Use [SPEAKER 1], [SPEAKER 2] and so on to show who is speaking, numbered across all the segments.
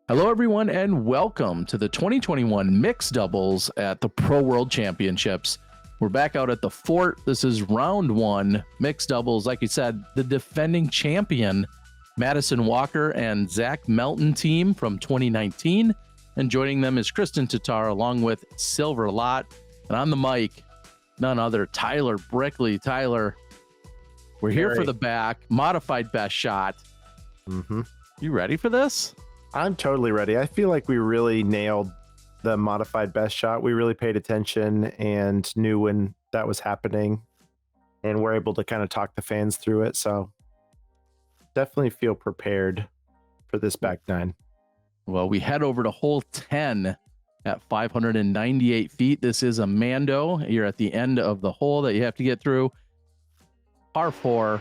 [SPEAKER 1] Hello, everyone, and welcome to the 2021 Mixed Doubles at the Pro World Championships. We're back out at the fort. This is round one, Mixed Doubles. Like you said, the defending champion, Madison Walker and Zach Melton team from 2019. And joining them is Kristin Tattar along with Silver Latt. And on the mic, none other, Tyler Brickley. Tyler, we're here for the back, modified best shot. You ready for this?
[SPEAKER 2] I'm totally ready. I feel like we really nailed the modified best shot. We really paid attention and knew when that was happening, and we're able to kind of talk the fans through it. So definitely feel prepared for this back nine.
[SPEAKER 1] Well, we head over to hole 10 at 598 feet. This is a Mando. You're at the end of the hole that you have to get through. Par 4.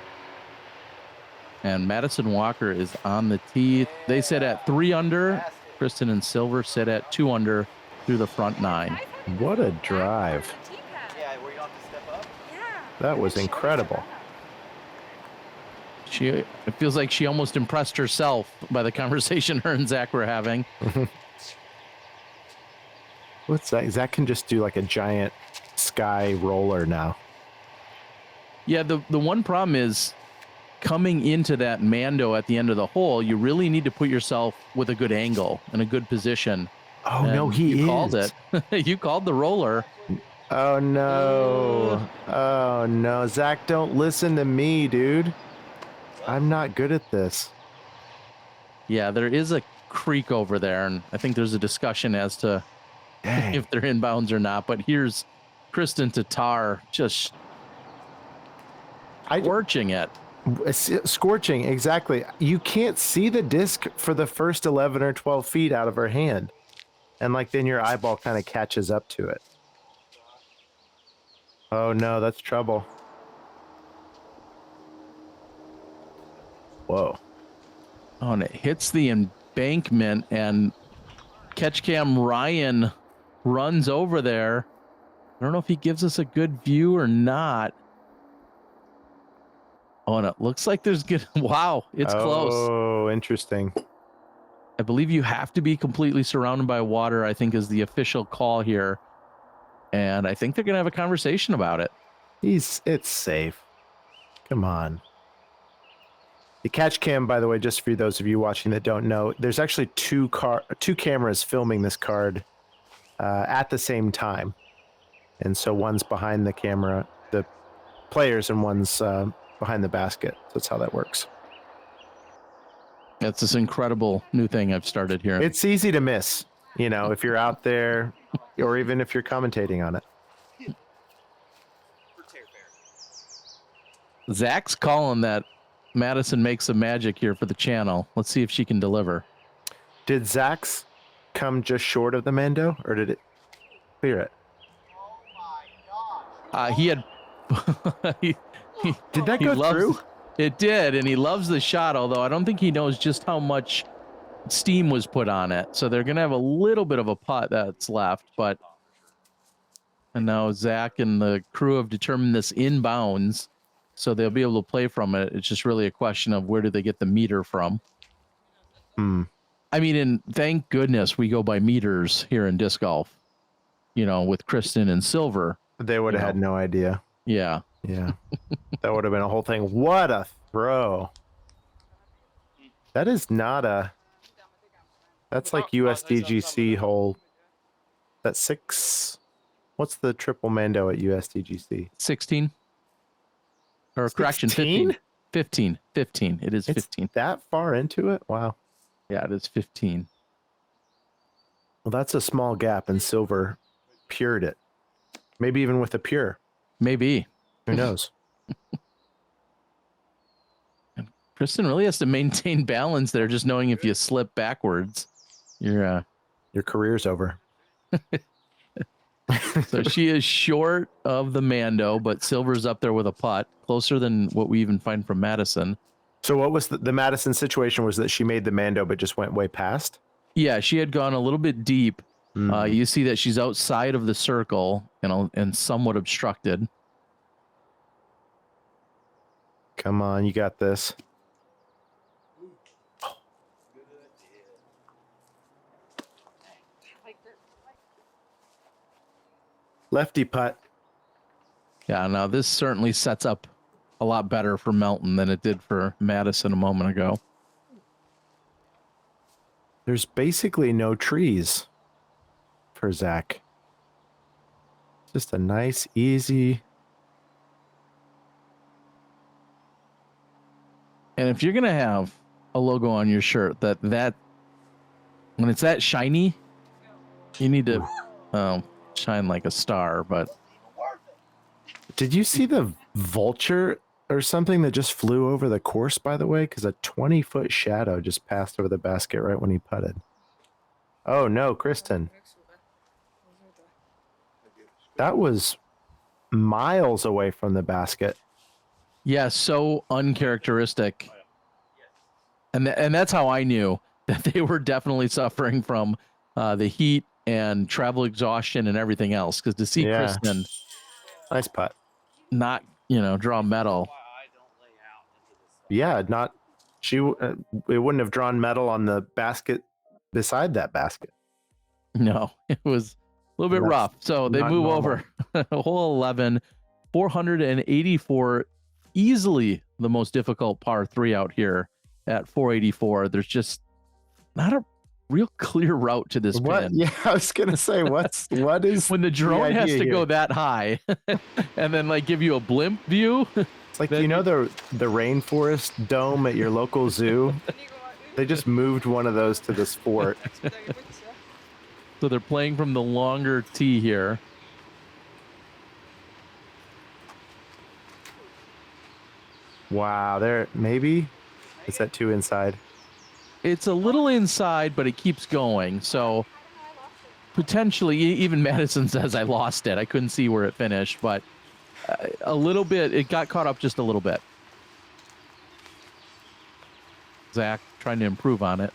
[SPEAKER 1] And Madison Walker is on the tee. They sit at 3 under. Kristin and Silver sit at 2 under through the front 9.
[SPEAKER 2] What a drive. That was incredible.
[SPEAKER 1] It feels like she almost impressed herself by the conversation her and Zach were having.
[SPEAKER 2] What's that? Zach can just do like a giant sky roller now.
[SPEAKER 1] Yeah, the one problem is coming into that Mando at the end of the hole, you really need to put yourself with a good angle and a good position.
[SPEAKER 2] Oh,
[SPEAKER 1] and
[SPEAKER 2] no,
[SPEAKER 1] you called it. You called the roller.
[SPEAKER 2] Oh, no. Oh, no. Zach, don't listen to me, dude. I'm not good at this.
[SPEAKER 1] Yeah, there is a creek over there, and I think there's a discussion as to if they're inbounds or not. But here's Kristin Tattar just scorching it.
[SPEAKER 2] Scorching, exactly. You can't see the disc for the first 11 or 12 feet out of her hand. And like then your eyeball kind of catches up to it. Oh no, that's trouble. Whoa.
[SPEAKER 1] Oh, and it hits the embankment, and catch cam Ryan runs over there. I don't know if he gives us a good view or not. Oh, and it looks like there's good. Wow, it's close.
[SPEAKER 2] Oh, interesting.
[SPEAKER 1] I believe you have to be completely surrounded by water, I think, is the official call here. And I think they're going to have a conversation about it.
[SPEAKER 2] It's safe. Come on. The catch cam, by the way, just for those of you watching that don't know, there's actually two cameras filming this card at the same time. And so one's behind the camera, the players, and one's behind the basket. That's how that works.
[SPEAKER 1] That's this incredible new thing I've started here.
[SPEAKER 2] It's easy to miss, you know, if you're out there or even if you're commentating on it.
[SPEAKER 1] Zach's calling that Madison makes some magic here for the channel. Let's see if she can deliver.
[SPEAKER 2] Did Zach's come just short of the Mando, or did it clear it?
[SPEAKER 1] He had...
[SPEAKER 2] Did that go through?
[SPEAKER 1] It did, and he loves the shot, although I don't think he knows just how much steam was put on it. So they're going to have a little bit of a putt that's left, but... And now Zach and the crew have determined this inbounds, so they'll be able to play from it. It's just really a question of where do they get the meter from. I mean, and thank goodness we go by meters here in disc golf, you know, with Kristin and Silver.
[SPEAKER 2] They would have had no idea.
[SPEAKER 1] Yeah.
[SPEAKER 2] Yeah. That would have been a whole thing. What a throw. That is not a... That's like USDGC hole. That's 6... What's the triple Mando at USDGC?
[SPEAKER 1] 16? Or
[SPEAKER 2] 16?
[SPEAKER 1] correction, 15. 15. 15. It is 15.
[SPEAKER 2] It's that far into it? Wow.
[SPEAKER 1] Yeah, it is 15.
[SPEAKER 2] Well, that's a small gap, and Silver pured it. Maybe even with a pure.
[SPEAKER 1] Maybe.
[SPEAKER 2] Who knows?
[SPEAKER 1] And Kristin really has to maintain balance there, just knowing if you slip backwards, your
[SPEAKER 2] career's over.
[SPEAKER 1] So she is short of the Mando, but Silver's up there with a putt, closer than what we even find from Madison.
[SPEAKER 2] So what was the Madison situation? Was that she made the Mando but just went way past?
[SPEAKER 1] Yeah, she had gone a little bit deep. You see that she's outside of the circle and somewhat obstructed.
[SPEAKER 2] Come on, you got this. Lefty putt.
[SPEAKER 1] Yeah, now this certainly sets up a lot better for Melton than it did for Madison a moment ago.
[SPEAKER 2] There's basically no trees for Zach. Just a nice, easy.
[SPEAKER 1] And if you're going to have a logo on your shirt that when it's that shiny, you need to shine like a star. But
[SPEAKER 2] Did you see the vulture or something that just flew over the course, by the way? Because a 20-foot shadow just passed over the basket right when he putted. Oh, no, Kristin. That was miles away from the basket.
[SPEAKER 1] yeah, so uncharacteristic. And that's how I knew that they were definitely suffering from the heat and travel exhaustion and everything else. Because to see Kristin
[SPEAKER 2] nice putt,
[SPEAKER 1] not draw metal.
[SPEAKER 2] Yeah, not she. It wouldn't have drawn metal on the basket beside that basket.
[SPEAKER 1] No, it was a little bit rough. So they move over. Hole 11, 484, easily the most difficult par 3 out here at 484. There's just not a real clear route to this pin.
[SPEAKER 2] Yeah, I was gonna say, what is
[SPEAKER 1] when the drone has to go that high and then like give you a blimp view?
[SPEAKER 2] It's like, the rainforest dome at your local zoo. They just moved one of those to this fort.
[SPEAKER 1] So they're playing from the longer tee here.
[SPEAKER 2] Wow, maybe is that too inside?
[SPEAKER 1] It's a little inside, but it keeps going. So potentially, even Madison says I lost it. I couldn't see where it finished, but a little bit, it got caught up just a little bit. Zach trying to improve on it.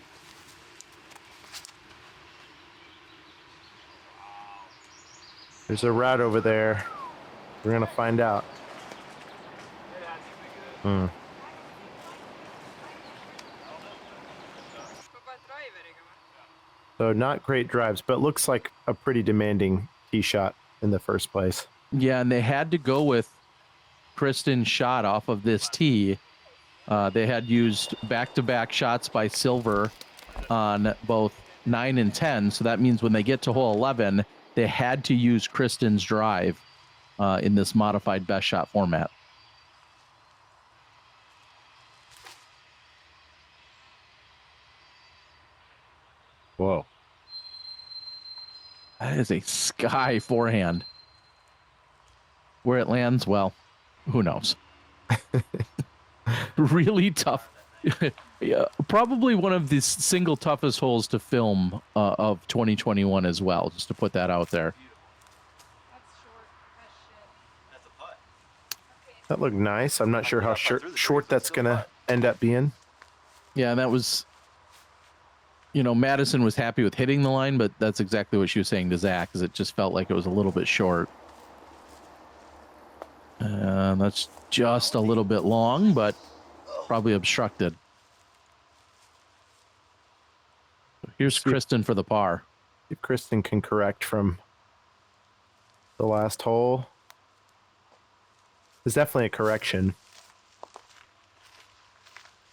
[SPEAKER 2] There's a route over there. We're gonna find out. So not great drives, but looks like a pretty demanding tee shot in the first place.
[SPEAKER 1] Yeah, and they had to go with Kristin's shot off of this tee. They had used back-to-back shots by Silver on both 9 and 10. So that means when they get to hole 11, they had to use Kristin's drive in this modified best shot format.
[SPEAKER 2] Whoa.
[SPEAKER 1] That is a sky forehand. Where it lands, well, who knows? Really tough. Yeah, probably one of the single toughest holes to film of 2021 as well, just to put that out there.
[SPEAKER 2] That looked nice. I'm not sure how short that's going to end up being.
[SPEAKER 1] Yeah, and that was, Madison was happy with hitting the line, but that's exactly what she was saying to Zach, is it just felt like it was a little bit short. That's just a little bit long, but probably obstructed. Here's Kristin for the par.
[SPEAKER 2] If Kristin can correct from the last hole. There's definitely a correction.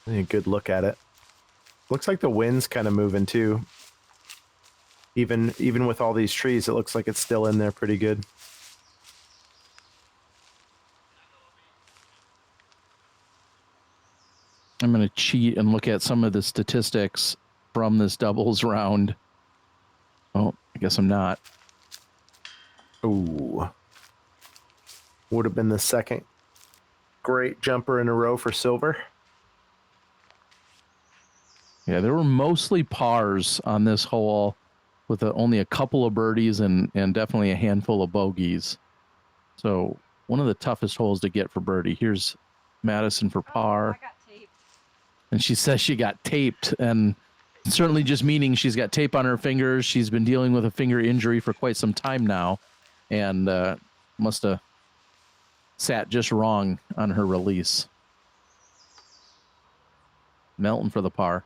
[SPEAKER 2] A good look at it. Looks like the wind's kind of moving too. Even with all these trees, it looks like it's still in there pretty good.
[SPEAKER 1] I'm going to cheat and look at some of the statistics from this doubles round. Oh, I guess I'm not.
[SPEAKER 2] Ooh. Would have been the second great jumper in a row for Silver.
[SPEAKER 1] Yeah, there were mostly pars on this hole with only a couple of birdies and definitely a handful of bogeys. So one of the toughest holes to get for birdie. Here's Madison for par. And she says she got taped, and certainly just meaning she's got tape on her fingers. She's been dealing with a finger injury for quite some time now, and must have sat just wrong on her release. Melton for the par.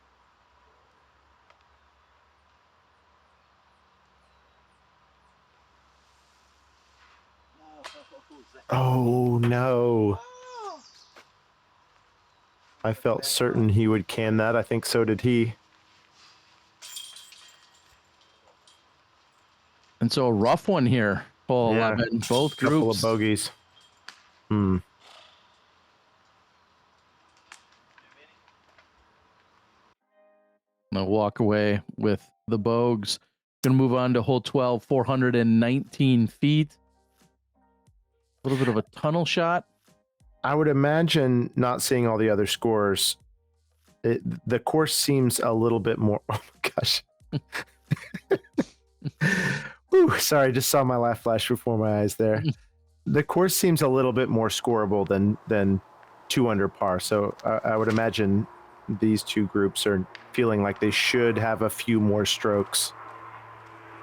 [SPEAKER 2] Oh, no. I felt certain he would can that. I think so did he.
[SPEAKER 1] And so a rough one here. Hole
[SPEAKER 2] Yeah.
[SPEAKER 1] 11, both
[SPEAKER 2] Couple
[SPEAKER 1] groups.
[SPEAKER 2] of bogeys.
[SPEAKER 1] I'll walk away with the bogues. Going to move on to hole 12, 419 feet. A little bit of a tunnel shot.
[SPEAKER 2] I would imagine, not seeing all the other scores, the course seems a little bit more. Oh my gosh. Whew, sorry, just saw my laugh flash before my eyes there. The course seems a little bit more scoreable than 2 under par. So I would imagine these two groups are feeling like they should have a few more strokes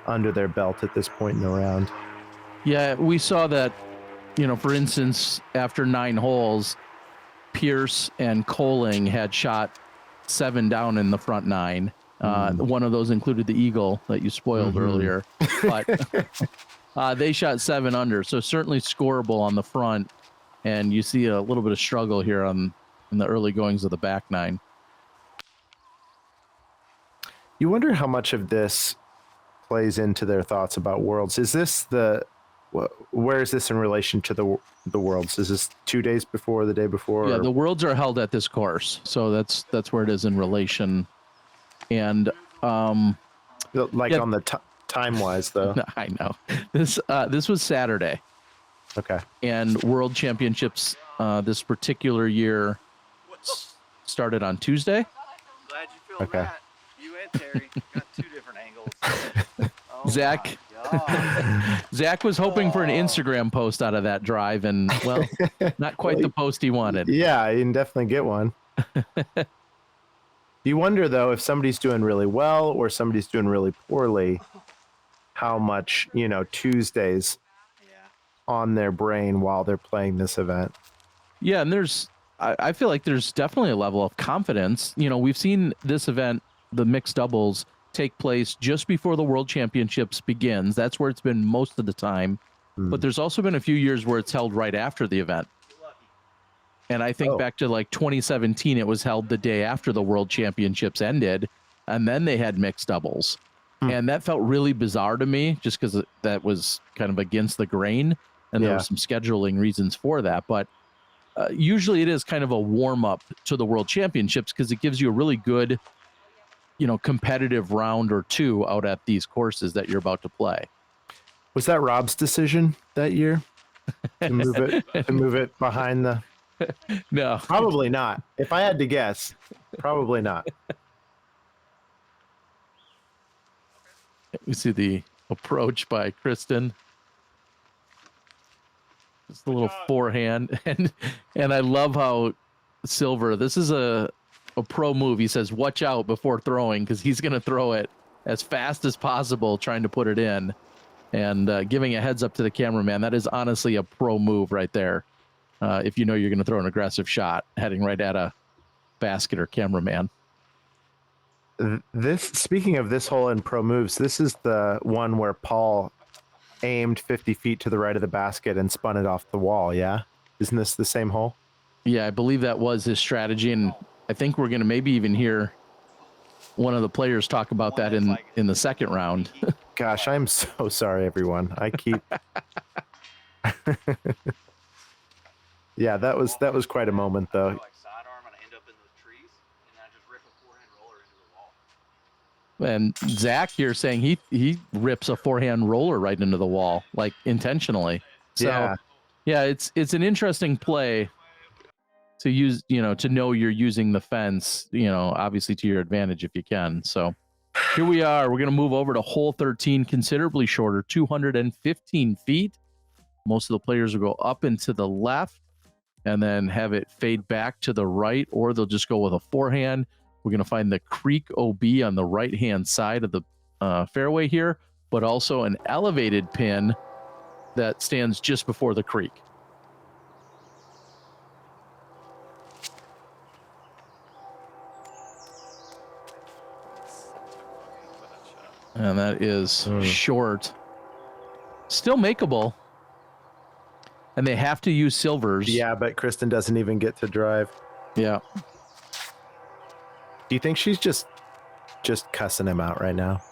[SPEAKER 2] under their belt at this point in the round.
[SPEAKER 1] Yeah, we saw that, for instance, after 9 holes, Pierce and Coling had shot 7 down in the front 9. One of those included the eagle that you spoiled earlier, but they shot 7 under. So certainly scoreable on the front. And you see a little bit of struggle here in the early goings of the back 9.
[SPEAKER 2] You wonder how much of this plays into their thoughts about Worlds. Is this where is this in relation to the Worlds? Is this 2 days before, the day before?
[SPEAKER 1] Yeah, the Worlds are held at this course, so that's where it is in relation. And
[SPEAKER 2] on the time wise though.
[SPEAKER 1] I know this was Saturday.
[SPEAKER 2] Okay.
[SPEAKER 1] And World Championships this particular year started on Tuesday.
[SPEAKER 3] Glad you feel that. You and Terry got 2 different angles. Oh
[SPEAKER 2] Zach
[SPEAKER 1] was hoping for an Instagram post out of that drive, and not quite the post he wanted.
[SPEAKER 2] Yeah, you can definitely get one. You wonder though, if somebody's doing really well or somebody's doing really poorly, how much Tuesdays on their brain while they're playing this event.
[SPEAKER 1] Yeah, and I feel like there's definitely a level of confidence. We've seen this event, the mixed doubles, take place just before the World Championships begins. That's where it's been most of the time. But there's also been a few years where it's held right after the event. And I think back to like 2017, it was held the day after the World Championships ended, and then they had mixed doubles. And that felt really bizarre to me, just because that was kind of against the grain, and there were some scheduling reasons for that. But usually it is kind of a warm-up to the World Championships, because it gives you a really good, competitive round or two out at these courses that you're about to play.
[SPEAKER 2] Was that Rob's decision that year to move it behind the?
[SPEAKER 1] No,
[SPEAKER 2] probably not. If I had to guess, probably not.
[SPEAKER 1] We see the approach by Kristin. Just a little forehand, and I love how Silver. This is a pro move. He says, "Watch out before throwing," because he's going to throw it as fast as possible, trying to put it in, and giving a heads up to the cameraman. That is honestly a pro move right there. If you're going to throw an aggressive shot, heading right at a basket or cameraman.
[SPEAKER 2] Speaking of this hole in pro moves, this is the one where Paul aimed 50 feet to the right of the basket and spun it off the wall. Yeah. Isn't this the same hole?
[SPEAKER 1] Yeah, I believe that was his strategy. And I think we're going to maybe even hear one of the players talk about that in the second round.
[SPEAKER 2] Gosh, I'm so sorry, everyone. I keep. Yeah, that was quite a moment, though.
[SPEAKER 1] And Zach here saying he rips a forehand roller right into the wall, like intentionally. So yeah, it's an interesting play to use, to know you're using the fence, obviously to your advantage if you can. So here we are. We're going to move over to hole 13, considerably shorter, 215 feet. Most of the players will go up and to the left and then have it fade back to the right, or they'll just go with a forehand. We're going to find the creek OB on the right-hand side of the fairway here, but also an elevated pin that stands just before the creek. And that is short. Still makeable. and they have to use silvers.
[SPEAKER 2] Yeah, but Kristin doesn't even get to drive.
[SPEAKER 1] Yeah.
[SPEAKER 2] Do you think she's just cussing him out right now?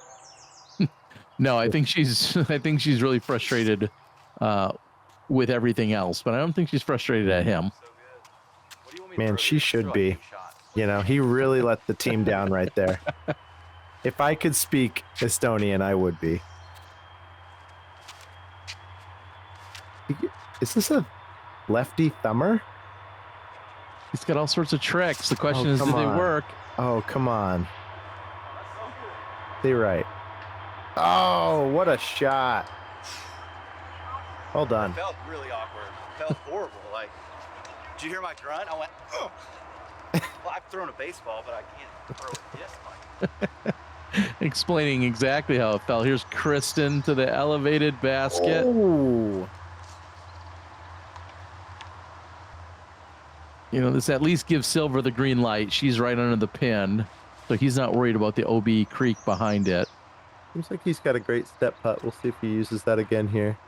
[SPEAKER 1] No, I think she's really frustrated with everything else, but I don't think she's frustrated at him.
[SPEAKER 3] So good. What do you want me to
[SPEAKER 2] Man,
[SPEAKER 3] throw
[SPEAKER 2] she
[SPEAKER 3] you?
[SPEAKER 2] should
[SPEAKER 3] Throw a
[SPEAKER 2] be.
[SPEAKER 3] few shots.
[SPEAKER 2] You know, he really let the team down right there. If I could speak Estonian, I would be. Is this a lefty thumber?
[SPEAKER 1] He's got all sorts of tricks. The question is, do
[SPEAKER 2] come
[SPEAKER 1] they
[SPEAKER 2] on.
[SPEAKER 1] work?
[SPEAKER 2] Oh, come on. Stay right. Oh, what a shot. Well done.
[SPEAKER 3] It felt really awkward. It felt horrible. Like, did you hear my grunt? I went, ugh. Well, I've thrown a baseball, but I can't throw a disc like that.
[SPEAKER 1] Explaining exactly how it felt. Here's Kristin to the elevated basket.
[SPEAKER 2] Oh.
[SPEAKER 1] You know, this at least gives Silver the green light. She's right under the pin, so he's not worried about the OB creek behind it.
[SPEAKER 2] Seems like he's got a great step putt. We'll see if he uses that again here.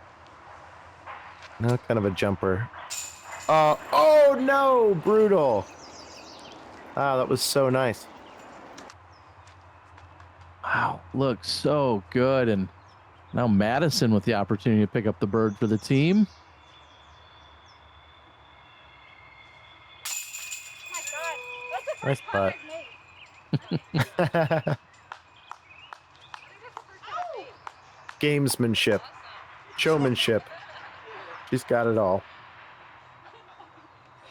[SPEAKER 2] No, kind of a jumper. Oh no, brutal. Ah, that was so nice.
[SPEAKER 1] Wow, looks so good. And now Madison with the opportunity to pick up the bird for the team.
[SPEAKER 2] Nice putt. Gamesmanship, showmanship. She's got it all.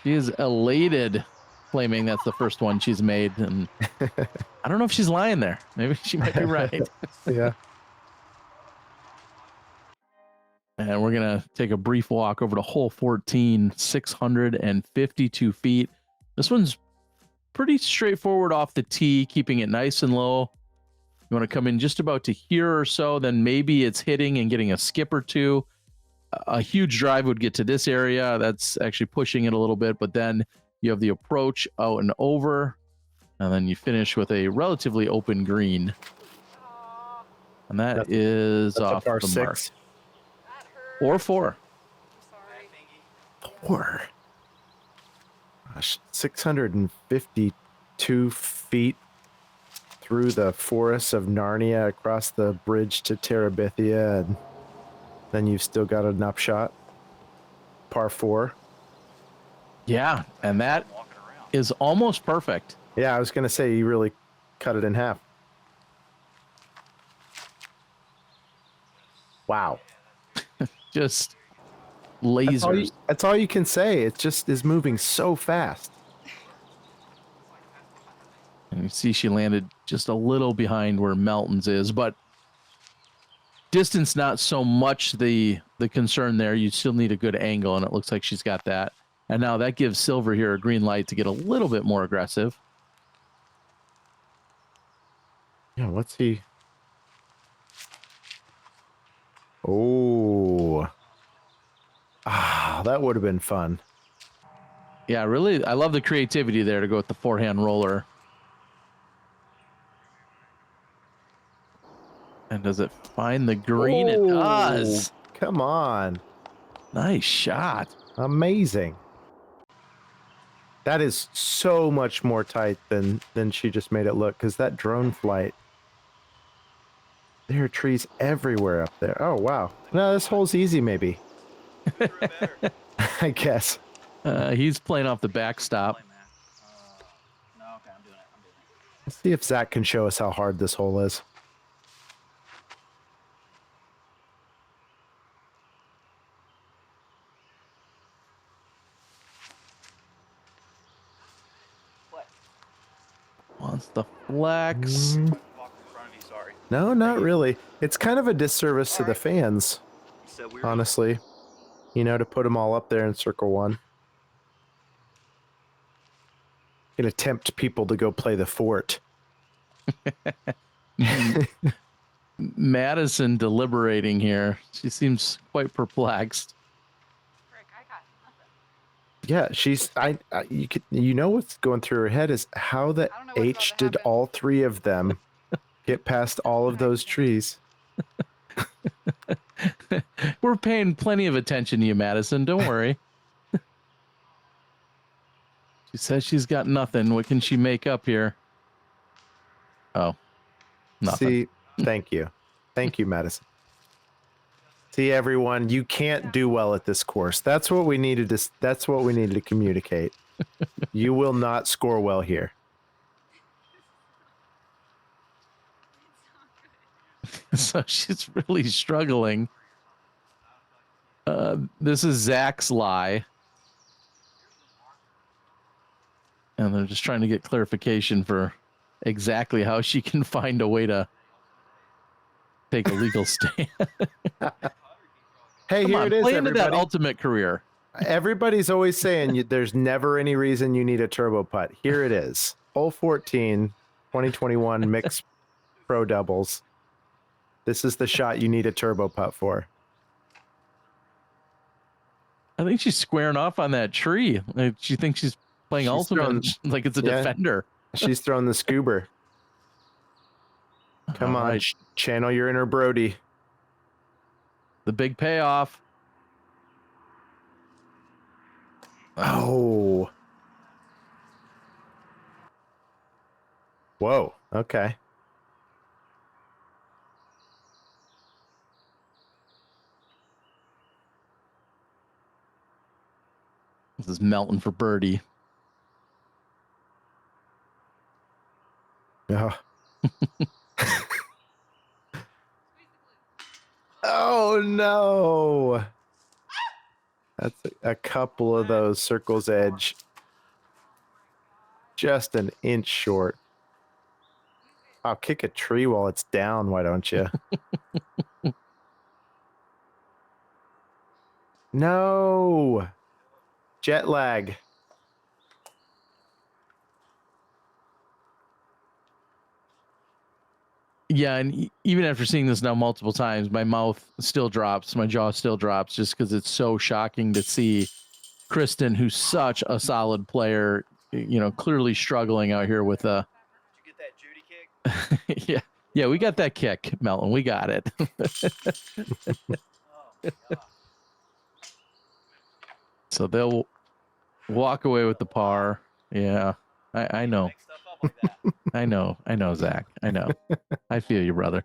[SPEAKER 1] She is elated, claiming that's the first one she's made. And I don't know if she's lying there. Maybe she might be right.
[SPEAKER 2] Yeah.
[SPEAKER 1] And we're going to take a brief walk over to hole 14, 652 feet. This one's pretty straightforward off the tee, keeping it nice and low. You want to come in just about to here or so, then maybe it's hitting and getting a skip or two. A huge drive would get to this area. That's actually pushing it a little bit, but then you have the approach out and over, and then you finish with a relatively open green. And that's off
[SPEAKER 2] par
[SPEAKER 1] the
[SPEAKER 2] 6.
[SPEAKER 1] mark. Or 4.
[SPEAKER 2] Four. Gosh, 652 feet through the forests of Narnia, across the bridge to Terabithia, and then you've still got an upshot. Par 4.
[SPEAKER 1] Yeah, and that is almost perfect.
[SPEAKER 2] Yeah, I was going to say you really cut it in half. Wow.
[SPEAKER 1] Just lasers.
[SPEAKER 2] That's all you can say. It just is moving so fast.
[SPEAKER 1] And you see she landed just a little behind where Melton's is, but distance not so much the concern there. You still need a good angle, and it looks like she's got that. And now that gives Silver here a green light to get a little bit more aggressive.
[SPEAKER 2] Yeah, what's he? Oh. Ah, that would have been fun.
[SPEAKER 1] Yeah, really, I love the creativity there to go with the forehand roller. And does it find the green? It does.
[SPEAKER 2] Come on.
[SPEAKER 1] Nice shot.
[SPEAKER 2] Amazing. That is so much more tight than she just made it look, because that drone flight, there are trees everywhere up there. Oh, wow. No, this hole's easy, maybe. I guess.
[SPEAKER 1] He's playing off the backstop.
[SPEAKER 3] No, okay, I'm doing it.
[SPEAKER 2] Let's see if Zach can show us how hard this hole is.
[SPEAKER 1] Wants the flex.
[SPEAKER 3] Walk in front of you, sorry.
[SPEAKER 2] No, not really. It's kind of a disservice to the fans,
[SPEAKER 3] You said we were
[SPEAKER 2] honestly. You know, to put them all up there in circle one. Gonna tempt people to go play the fort.
[SPEAKER 1] Madison deliberating here. She seems quite perplexed.
[SPEAKER 4] Frick, I got nothing.
[SPEAKER 2] Yeah, she's. You know what's going through her head is how the
[SPEAKER 4] I don't know what's
[SPEAKER 2] H
[SPEAKER 4] about to
[SPEAKER 2] did
[SPEAKER 4] happen.
[SPEAKER 2] all three of them get past all of those trees.
[SPEAKER 1] We're paying plenty of attention to you, Madison. Don't worry. She says she's got nothing. What can she make up here? Oh, nothing.
[SPEAKER 2] See, thank you. Thank you, Madison. See, everyone, you can't do well at this course. That's what we needed to communicate. You will not score well here.
[SPEAKER 1] So she's really struggling. This is Zach's lie. And they're just trying to get clarification for exactly how she can find a way to take a legal stand.
[SPEAKER 2] Hey,
[SPEAKER 1] Come
[SPEAKER 2] here
[SPEAKER 1] on,
[SPEAKER 2] it is,
[SPEAKER 1] play into that
[SPEAKER 2] everybody.
[SPEAKER 1] ultimate career.
[SPEAKER 2] Everybody's always saying there's never any reason you need a turbo putt. Here it is. Hole 14, 2021 mixed pro doubles. This is the shot you need a turbo putt for.
[SPEAKER 1] I think she's squaring off on that tree. Like, she thinks she's playing ultimate like it's a defender.
[SPEAKER 2] She's throwing the scuba. Come
[SPEAKER 1] All
[SPEAKER 2] on,
[SPEAKER 1] right.
[SPEAKER 2] channel your inner Brody.
[SPEAKER 1] The big payoff.
[SPEAKER 2] Oh. Whoa. Okay.
[SPEAKER 1] This is Melton for birdie.
[SPEAKER 2] Oh. Oh no. That's a couple of those circle's edge. Just an inch short. I'll kick a tree while it's down, why don't you? No. Jet lag.
[SPEAKER 1] Yeah, and even after seeing this now multiple times, my mouth still drops, my jaw still drops, just because it's so shocking to see Kristin, who's such a solid player, clearly struggling out here with a.
[SPEAKER 3] Did you get that Judy kick?
[SPEAKER 1] Yeah, we got that kick, Melton. We got it.
[SPEAKER 3] Oh, my God.
[SPEAKER 1] So they'll walk away with the par. Yeah, I know.
[SPEAKER 3] Make stuff up like that.
[SPEAKER 1] I know, Zach. I know. I feel you, brother.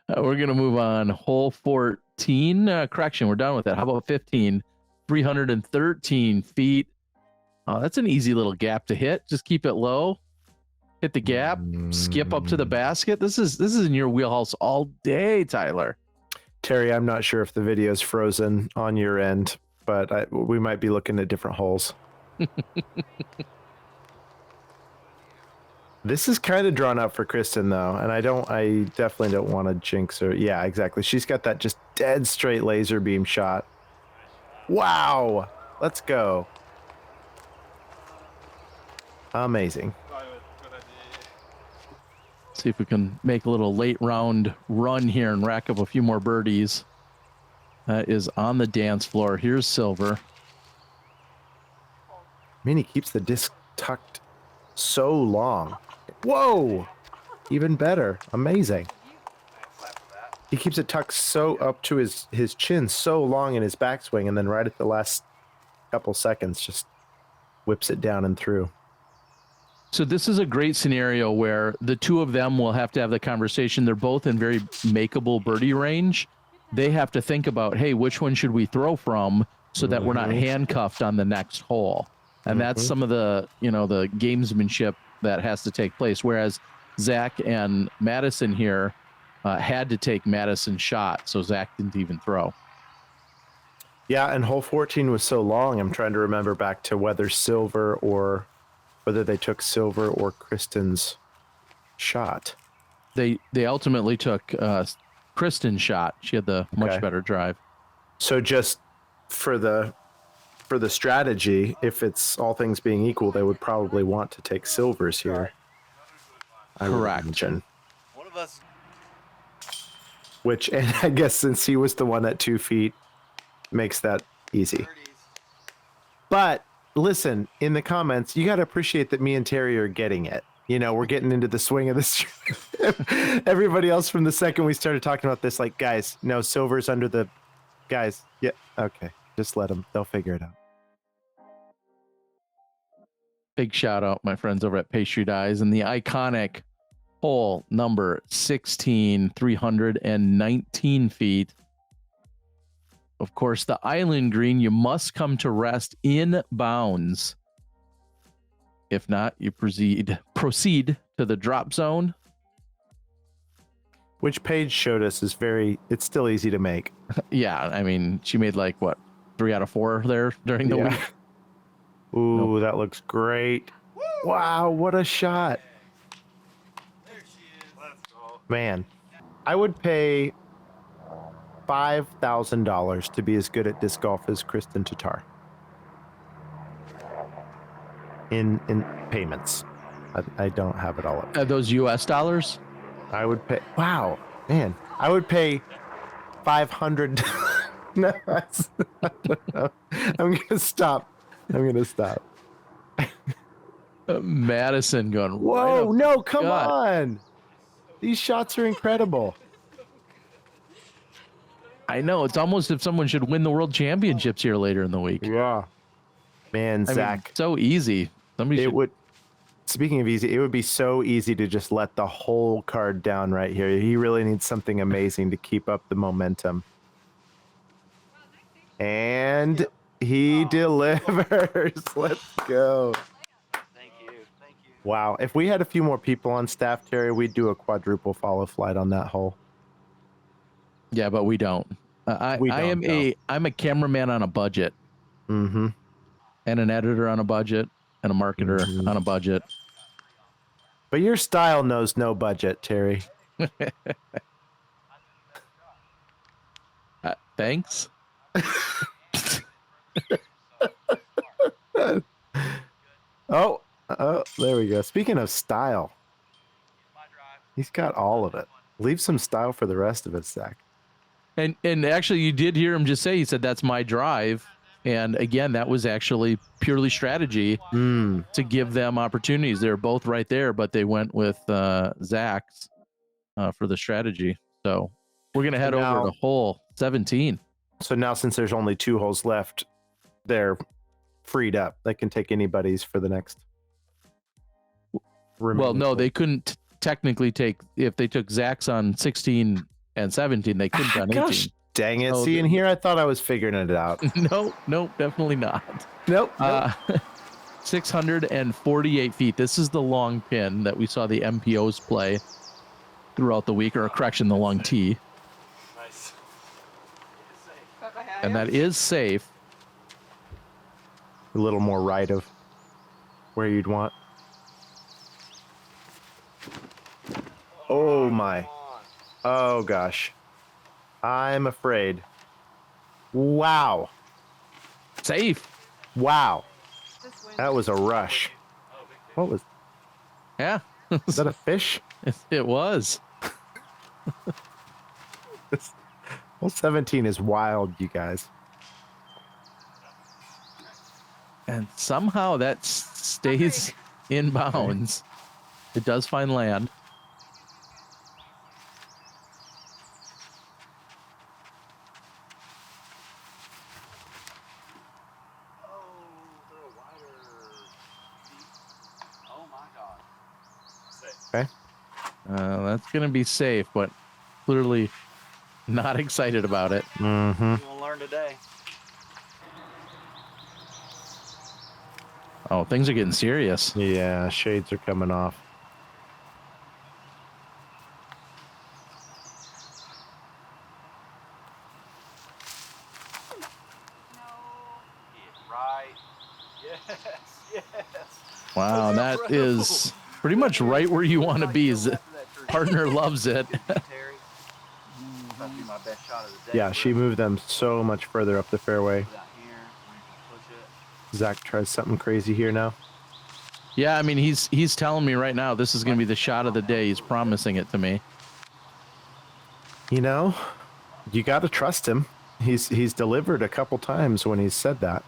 [SPEAKER 1] We're going to move on. Hole 14. Correction, we're done with that. How about 15? 313 feet. Oh, that's an easy little gap to hit. Just keep it low. Hit the gap. Skip up to the basket. This is in your wheelhouse all day, Tyler.
[SPEAKER 2] Terry, I'm not sure if the video's frozen on your end, but we might be looking at different holes. This is kind of drawn out for Kristin, though, and I definitely don't want to jinx her. Yeah, exactly. She's got that just dead straight laser beam shot. Wow. Let's go. Amazing.
[SPEAKER 1] See if we can make a little late round run here and rack up a few more birdies. That is on the dance floor. Here's Silver.
[SPEAKER 2] I mean, he keeps the disc tucked so long. Whoa! Even better. Amazing. He keeps it tucked so up to his chin so long in his backswing, and then right at the last couple seconds just whips it down and through.
[SPEAKER 1] So this is a great scenario where the two of them will have to have the conversation. They're both in very makeable birdie range. They have to think about, hey, which one should we throw from so that we're not handcuffed on the next hole? And that's some of the, the gamesmanship that has to take place. Whereas Zach and Madison here had to take Madison's shot, so Zach didn't even throw.
[SPEAKER 2] Yeah, and hole 14 was so long. I'm trying to remember back to whether they took Silver or Kristin's shot.
[SPEAKER 1] They ultimately took Kristin's shot. She had the much better drive.
[SPEAKER 2] So just for the strategy, if it's all things being equal, they would probably want to take Silver's here.
[SPEAKER 1] Correct.
[SPEAKER 3] One of us.
[SPEAKER 2] Which, and I guess since he was the one at 2 feet, makes that easy.
[SPEAKER 3] Birdies.
[SPEAKER 2] But listen, in the comments, you got to appreciate that me and Terry are getting it. We're getting into the swing of this. Everybody else from the second we started talking about this, like, guys, no, Silver's under the Guys, yeah, okay. Just let them. They'll figure it out.
[SPEAKER 1] Big shout out, my friends over at Pastry Dyes, and the iconic hole number 16, 319 feet. Of course, the island green, you must come to rest in bounds. If not, you proceed to the drop zone.
[SPEAKER 2] Which Paige showed us is it's still easy to make.
[SPEAKER 1] Yeah, I mean, she made like, what, 3 out of 4 there during the week?
[SPEAKER 2] Ooh, that looks great. Wow, what a shot.
[SPEAKER 3] There she is. Let's go.
[SPEAKER 2] Man, I would pay $5,000 to be as good at disc golf as Kristin Tattar. In payments. I don't have it all up.
[SPEAKER 1] Are those US dollars?
[SPEAKER 2] I would pay. Wow, man, I would pay 500. No, I'm gonna stop.
[SPEAKER 1] Madison going.
[SPEAKER 2] Whoa,
[SPEAKER 1] right
[SPEAKER 2] no, come
[SPEAKER 1] God.
[SPEAKER 2] on. These shots are incredible.
[SPEAKER 1] I know, it's almost if someone should win the world championships here later in the week.
[SPEAKER 2] Yeah, man,
[SPEAKER 1] I
[SPEAKER 2] Zach.
[SPEAKER 1] mean, so easy. Somebody should.
[SPEAKER 2] Speaking of easy, it would be so easy to just let the whole card down right here. He really needs something amazing to keep up the momentum. And he delivers. Let's go.
[SPEAKER 3] Thank you.
[SPEAKER 2] Wow. If we had a few more people on staff, Terry, we'd do a quadruple follow flight on that hole.
[SPEAKER 1] Yeah, but we don't. I'm a cameraman on a budget.
[SPEAKER 2] Mm-hmm.
[SPEAKER 1] And an editor on a budget. And a marketer on a budget.
[SPEAKER 2] But your style knows no budget, Terry.
[SPEAKER 1] Thanks.
[SPEAKER 2] Oh, there we go. Speaking of style, he's got all of it. Leave some style for the rest of us, Zach.
[SPEAKER 1] And actually, you did hear him just say, he said, that's my drive. And again, that was actually purely strategy to give them opportunities. They're both right there, but they went with Zach's for the strategy. So we're going to head over to hole 17.
[SPEAKER 2] So now, since there's only 2 holes left, they're freed up. They can take anybody's for the next.
[SPEAKER 1] Well, no, they couldn't technically take, if they took Zach's on 16 and 17, they couldn't on 18.
[SPEAKER 2] Gosh, dang it. See, in here, I thought I was figuring it out.
[SPEAKER 1] Nope, definitely not.
[SPEAKER 2] Nope.
[SPEAKER 1] 648 feet. This is the long pin that we saw the MPOs play throughout the week, or correction, the long tee.
[SPEAKER 3] Nice.
[SPEAKER 1] And that is safe.
[SPEAKER 2] A little more right of where you'd want. Oh, my. Oh, gosh. I'm afraid. Wow.
[SPEAKER 1] Safe.
[SPEAKER 2] Wow. That was a rush. What was...
[SPEAKER 1] Yeah.
[SPEAKER 2] Is that a fish?
[SPEAKER 1] It was.
[SPEAKER 2] Hole 17 is wild, you guys.
[SPEAKER 1] And somehow that stays in bounds. It does find land.
[SPEAKER 2] Okay.
[SPEAKER 1] That's going to be safe, but clearly not excited about it.
[SPEAKER 2] Mm-hmm.
[SPEAKER 3] You're gonna learn today.
[SPEAKER 1] Oh, things are getting serious.
[SPEAKER 2] Yeah, shades are coming off.
[SPEAKER 3] Right. Yes.
[SPEAKER 1] Wow, that is pretty much right where you want to be. Partner loves it.
[SPEAKER 3] Terry. That'd be my best shot of the day.
[SPEAKER 2] Yeah, she moved them so much further up the fairway.
[SPEAKER 3] Put that here, we can push it.
[SPEAKER 2] Zach tries something crazy here now.
[SPEAKER 1] Yeah, I mean, he's telling me right now this is going to be the shot of the day. He's promising it to me.
[SPEAKER 2] You know, you got to trust him. He's delivered a couple times when he's said that.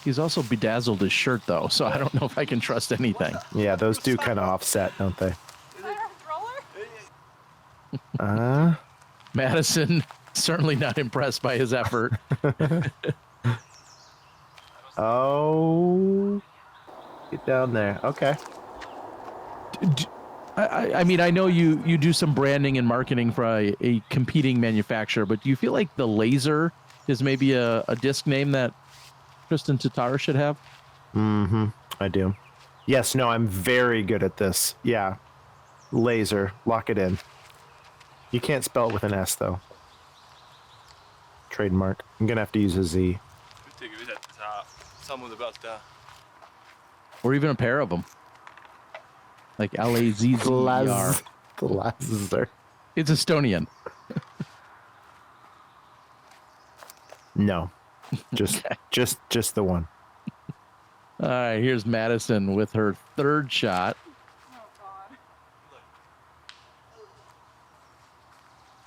[SPEAKER 1] He's also bedazzled his shirt, though, so I don't know if I can trust anything.
[SPEAKER 2] Yeah, those do kind of offset, don't they?
[SPEAKER 4] Is that a roller?
[SPEAKER 2] Uh,
[SPEAKER 1] Madison Certainly not impressed by his effort.
[SPEAKER 2] Oh, get down there. Okay.
[SPEAKER 1] I mean, I know you do some branding and marketing for a competing manufacturer, but do you feel like the laser is maybe a disc name that Kristin Tattar should have?
[SPEAKER 2] Mm-hmm. I do. Yes, no, I'm very good at this. Yeah. Laser. Lock it in. You can't spell it with an S, though. Trademark. I'm going to have to use a Z.
[SPEAKER 1] Or even a pair of them. Like Lazzer.
[SPEAKER 2] Glazer.
[SPEAKER 1] It's Estonian.
[SPEAKER 2] No. Just just the one.
[SPEAKER 1] All right, here's Madison with her third shot.
[SPEAKER 4] Oh God.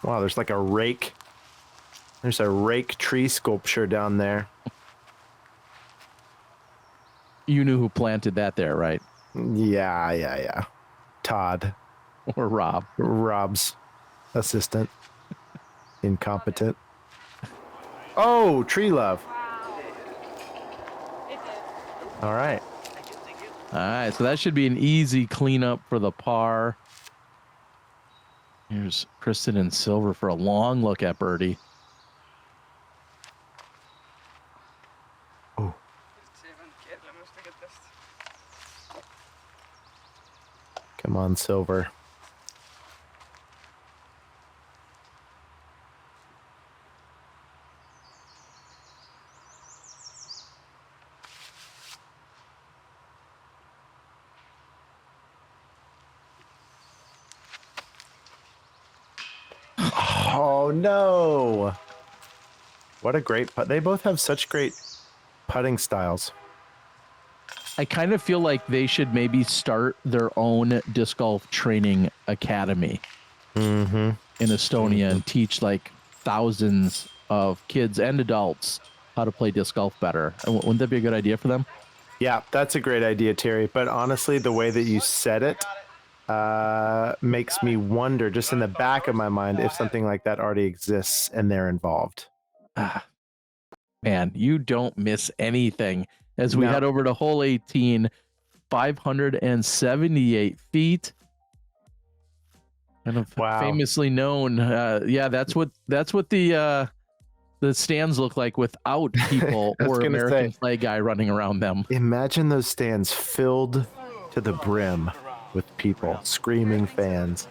[SPEAKER 2] Wow, there's like a rake. There's a rake tree sculpture down there.
[SPEAKER 1] You knew who planted that there, right?
[SPEAKER 2] Yeah. Todd.
[SPEAKER 1] Or Rob.
[SPEAKER 2] Rob's assistant. Incompetent. Oh, tree love.
[SPEAKER 4] Wow. It did.
[SPEAKER 2] All right.
[SPEAKER 1] All right, so that should be an easy cleanup for the par. Here's Kristin in silver for a long look at birdie.
[SPEAKER 2] Oh, come on, silver. Oh no! What a great putt. They both have such great putting styles.
[SPEAKER 1] I kind of feel like they should maybe start their own disc golf training academy
[SPEAKER 2] Mm-hmm.
[SPEAKER 1] in Estonia and teach like thousands of kids and adults how to play disc golf better. Wouldn't that be a good idea for them?
[SPEAKER 2] Yeah, that's a great idea, Terry. But honestly, the way that you said it makes me wonder, just in the back of my mind, if something like that already exists and they're involved.
[SPEAKER 1] Ah, man, you don't miss anything. As we
[SPEAKER 2] No.
[SPEAKER 1] head over to hole 18, 578 feet. Kind of
[SPEAKER 2] Wow.
[SPEAKER 1] famously known. Yeah, that's what the stands look like without people
[SPEAKER 2] I was
[SPEAKER 1] or
[SPEAKER 2] gonna
[SPEAKER 1] American
[SPEAKER 2] say.
[SPEAKER 1] flag guy running around them.
[SPEAKER 2] Imagine those stands filled to the brim with people, screaming fans.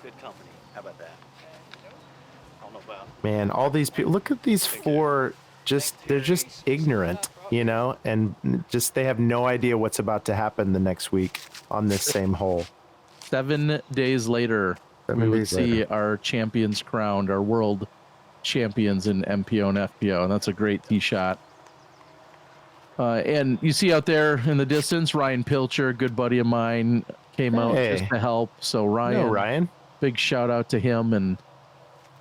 [SPEAKER 3] Good company. How about that? I don't know about.
[SPEAKER 2] Man, all these people, look at these four, they're just ignorant, you know, and just they have no idea what's about to happen the next week on this same hole.
[SPEAKER 1] 7 days later,
[SPEAKER 2] 7
[SPEAKER 1] we would
[SPEAKER 2] days
[SPEAKER 1] see
[SPEAKER 2] later.
[SPEAKER 1] our champions crowned, our world champions in MPO and FPO, and that's a great tee shot. And you see out there in the distance, Ryan Pilcher, a good buddy of mine, came out
[SPEAKER 2] Hey.
[SPEAKER 1] just to help. So Ryan,
[SPEAKER 2] No, Ryan.
[SPEAKER 1] big shout out to him and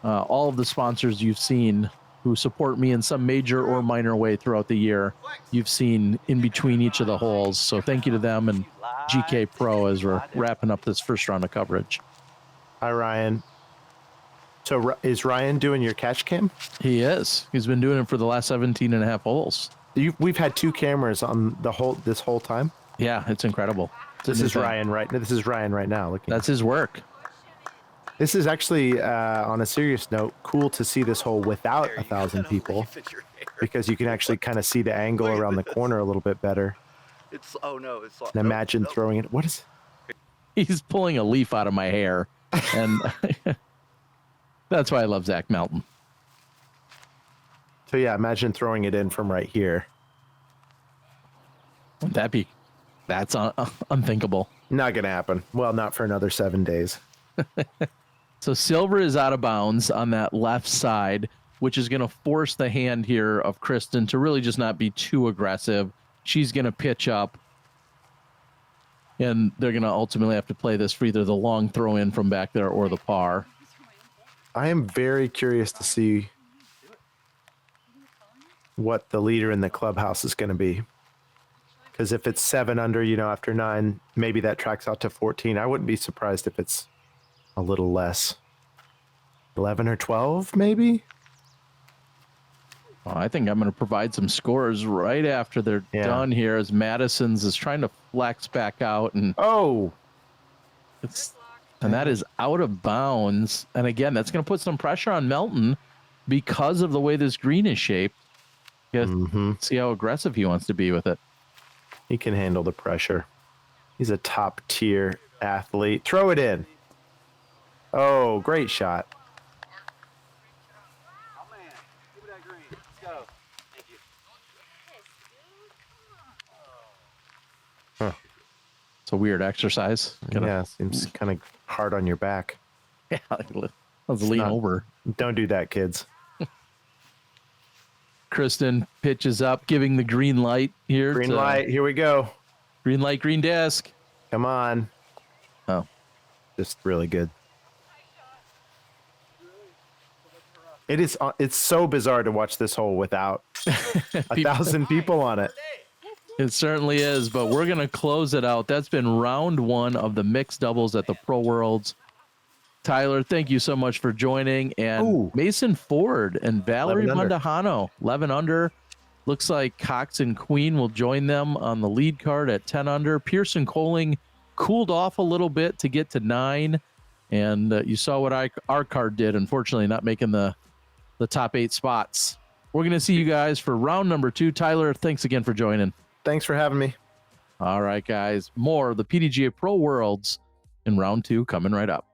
[SPEAKER 1] all of the sponsors you've seen who support me in some major or minor way throughout the year. You've seen in between each of the holes. So thank you to them and GK Pro as we're wrapping up this first round of coverage.
[SPEAKER 2] Hi, Ryan. So is Ryan doing your catch cam?
[SPEAKER 1] He is. He's been doing it for the last 17 and a half holes.
[SPEAKER 2] We've had two cameras on this whole time.
[SPEAKER 1] Yeah, it's incredible. It's a
[SPEAKER 2] This
[SPEAKER 1] new
[SPEAKER 2] is
[SPEAKER 1] thing.
[SPEAKER 2] Ryan right now. Looking.
[SPEAKER 1] That's his work.
[SPEAKER 2] This is actually, on a serious note, cool to see this hole without
[SPEAKER 3] There, you
[SPEAKER 2] 1,000
[SPEAKER 3] gotta
[SPEAKER 2] people,
[SPEAKER 3] leave it your hair.
[SPEAKER 2] because you can actually kind of see the angle
[SPEAKER 3] Look at
[SPEAKER 2] around the
[SPEAKER 3] this.
[SPEAKER 2] corner a little bit better.
[SPEAKER 3] It's no, it's like
[SPEAKER 2] And imagine throwing it. What is?
[SPEAKER 1] He's pulling a leaf out of my hair. And that's why I love Zach Melton.
[SPEAKER 2] So yeah, imagine throwing it in from right here.
[SPEAKER 1] Wouldn't that's unthinkable.
[SPEAKER 2] Not gonna happen. Well, not for another 7 days.
[SPEAKER 1] So silver is out of bounds on that left side, which is going to force the hand here of Kristin to really just not be too aggressive. She's going to pitch up, and they're going to ultimately have to play this for either the long throw in from back there or the par.
[SPEAKER 2] I am very curious to see what the leader in the clubhouse is going to be. Because if it's 7 under, after 9, maybe that tracks out to 14. I wouldn't be surprised if it's a little less. 11 or 12, maybe?
[SPEAKER 1] I think I'm going to provide some scores right after they're
[SPEAKER 2] Yeah.
[SPEAKER 1] done here, as Madison's is trying to flex back out, and
[SPEAKER 2] Oh,
[SPEAKER 1] that is out of bounds. And again, that's going to put some pressure on Melton because of the way this green is shaped. See how aggressive he wants to be with it.
[SPEAKER 2] he can handle the pressure. He's a top tier athlete. Throw it in. Oh, great shot.
[SPEAKER 3] Oh man, give me that green. Let's go. Thank you.
[SPEAKER 1] It's a weird exercise.
[SPEAKER 2] Yeah, seems kind of hard on your back.
[SPEAKER 1] Yeah, let's lean
[SPEAKER 2] not-
[SPEAKER 1] over.
[SPEAKER 2] Don't do that, kids.
[SPEAKER 1] Kristin pitches up, giving the green light here.
[SPEAKER 2] Green light. Here we go.
[SPEAKER 1] Green light, green disc.
[SPEAKER 2] Come on.
[SPEAKER 1] Oh,
[SPEAKER 2] Just really good. It's so bizarre to watch this hole without 1,000 people on it.
[SPEAKER 1] it certainly is, but we're going to close it out. That's been round one of the mixed doubles at the Pro Worlds. Tyler, thank you so much for joining. And
[SPEAKER 2] Ooh.
[SPEAKER 1] Mason Ford and Valerie
[SPEAKER 2] 11 under.
[SPEAKER 1] Mundahano, 11 under. Looks like Cox and Queen will join them on the lead card at 10 under. Pearson Coling cooled off a little bit to get to 9. And you saw what our card did, unfortunately, not making the top 8 spots. We're going to see you guys for round number 2. Tyler, thanks again for joining.
[SPEAKER 2] Thanks for having me.
[SPEAKER 1] All right, guys. More of the PDGA Pro Worlds in round 2 coming right up.